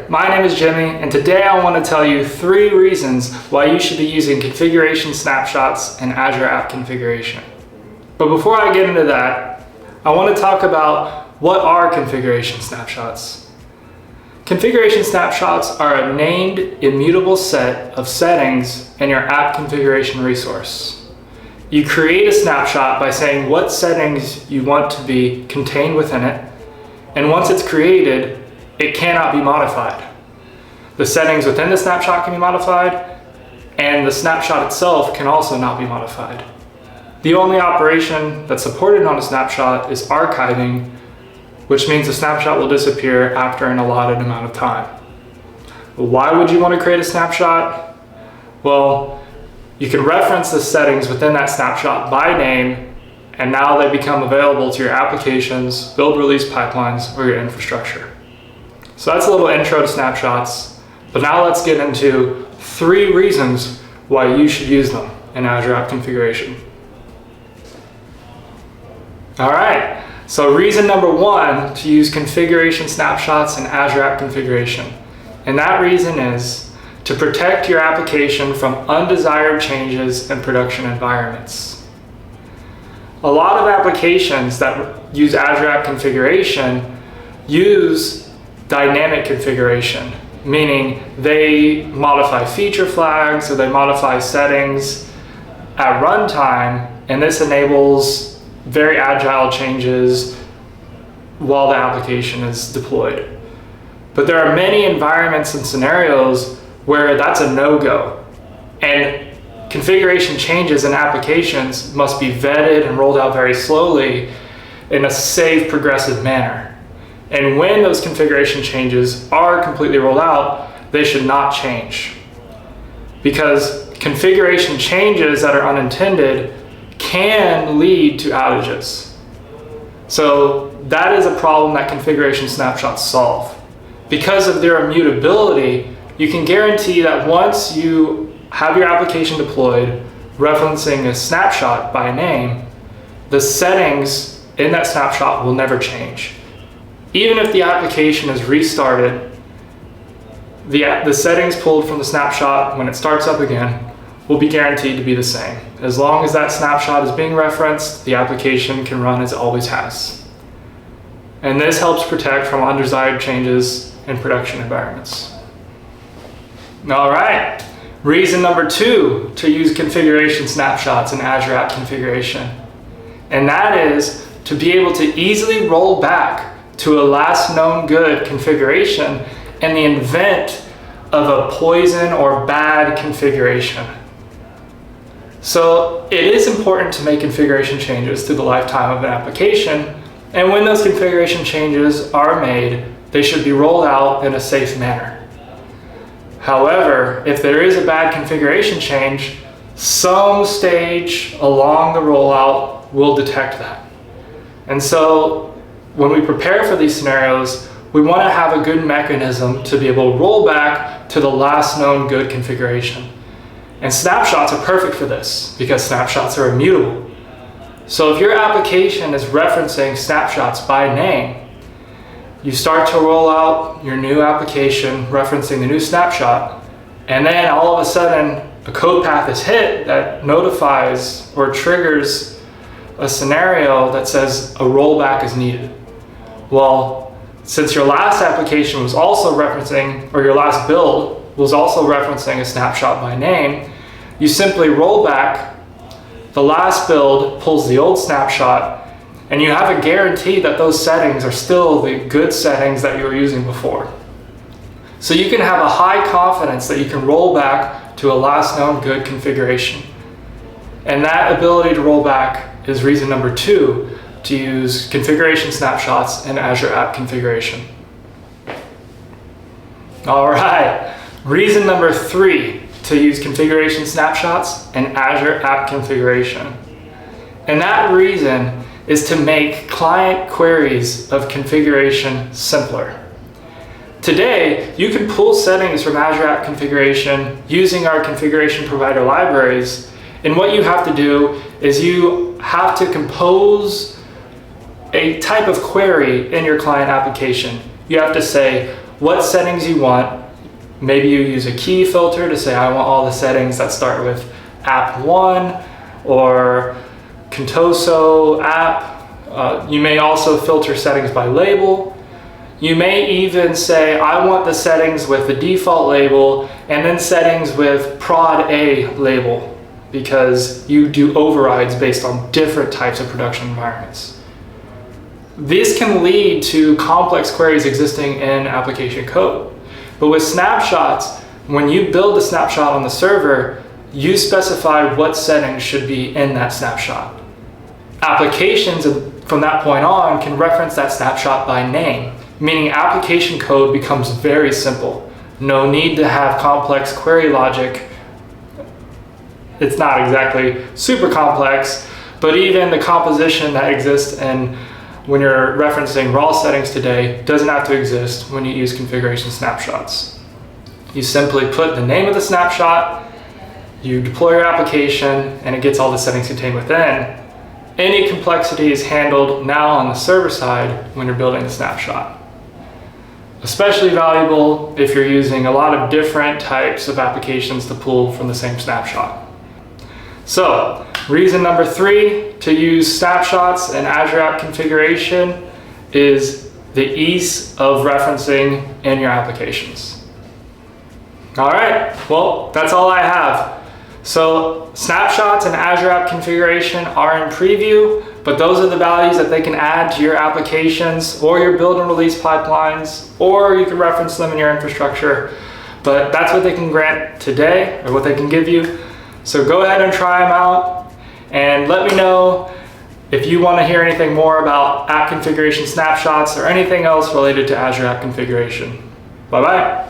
my name is Jimmy, and today I want to tell you 3 reasons why you should be using configuration snapshots in Azure App Configuration. But before I get into that, I want to talk about what are configuration snapshots. Configuration snapshots are a named, immutable set of settings in your app configuration resource. You create a snapshot by saying what settings you want to be contained within it, and once it's created, it cannot be modified. The settings within the snapshot can be modified, and the snapshot itself can also not be modified. The only operation that's supported on a snapshot is archiving, which means the snapshot will disappear after an allotted amount of time. Why would you want to create a snapshot? Well, you can reference the settings within that snapshot by name, and now they become available to your applications, build release pipelines, or your infrastructure. So that's a little intro to snapshots, but now let's get into 3 reasons why you should use them in Azure App Configuration. All right, so reason number 1 to use configuration snapshots in Azure App Configuration. And that reason is to protect your application from undesired changes in production environments. A lot of applications that use Azure App Configuration use dynamic configuration, meaning they modify feature flags or they modify settings at runtime, and this enables very agile changes while the application is deployed. But there are many environments and scenarios where that's a no-go, and configuration changes in applications must be vetted and rolled out very slowly in a safe, progressive manner. And when those configuration changes are completely rolled out, they should not change. Because configuration changes that are unintended can lead to outages. So that is a problem that configuration snapshots solve. Because of their immutability, you can guarantee that once you have your application deployed, referencing a snapshot by name, the settings in that snapshot will never change. Even if the application is restarted, the settings pulled from the snapshot when it starts up again will be guaranteed to be the same. As long as that snapshot is being referenced, the application can run as it always has. And this helps protect from undesired changes in production environments. All right. Reason number 2 to use configuration snapshots in Azure App Configuration, and that is to be able to easily roll back to a last known good configuration in the event of a poison or bad configuration. So it is important to make configuration changes through the lifetime of an application, and when those configuration changes are made, they should be rolled out in a safe manner. However, if there is a bad configuration change, some stage along the rollout will detect that. And so when we prepare for these scenarios, we want to have a good mechanism to be able to roll back to the last known good configuration. And snapshots are perfect for this because snapshots are immutable. So if your application is referencing snapshots by name, you start to roll out your new application referencing the new snapshot, and then all of a sudden a code path is hit that notifies or triggers a scenario that says a rollback is needed. Well, since your last application was also referencing, or your last build was also referencing a snapshot by name, you simply roll back, the last build pulls the old snapshot, and you have a guarantee that those settings are still the good settings that you were using before. So you can have a high confidence that you can roll back to a last known good configuration. And that ability to roll back is reason number 2 to use configuration snapshots in Azure App Configuration. All right, reason number 3 to use configuration snapshots in Azure App Configuration. And that reason is to make client queries of configuration simpler. Today, you can pull settings from Azure App Configuration using our configuration provider libraries, and what you have to do is you have to compose a type of query in your client application. You have to say, what settings you want. Maybe you use a key filter to say, I want all the settings that start with app 1 or Contoso app. You may also filter settings by label. You may even say, I want the settings with the default label and then settings with prod A label, because you do overrides based on different types of production environments. This can lead to complex queries existing in application code. But with snapshots, when you build the snapshot on the server, you specify what settings should be in that snapshot. Applications from that point on can reference that snapshot by name, meaning application code becomes very simple. No need to have complex query logic. It's not exactly super complex, but even the composition that exists when you're referencing raw settings today doesn't have to exist when you use configuration snapshots. You simply put the name of the snapshot, you deploy your application, and it gets all the settings contained within. Any complexity is handled now on the server side when you're building the snapshot. Especially valuable if you're using a lot of different types of applications to pull from the same snapshot. So, reason number 3 to use snapshots and Azure App Configuration is the ease of referencing in your applications. All right, well, that's all I have. So, snapshots and Azure App Configuration are in preview, but those are the values that they can add to your applications or your build and release pipelines, or you can reference them in your infrastructure. But that's what they can grant today, or what they can give you. So go ahead and try them out and let me know if you want to hear anything more about app configuration snapshots or anything else related to Azure App Configuration. Bye-bye.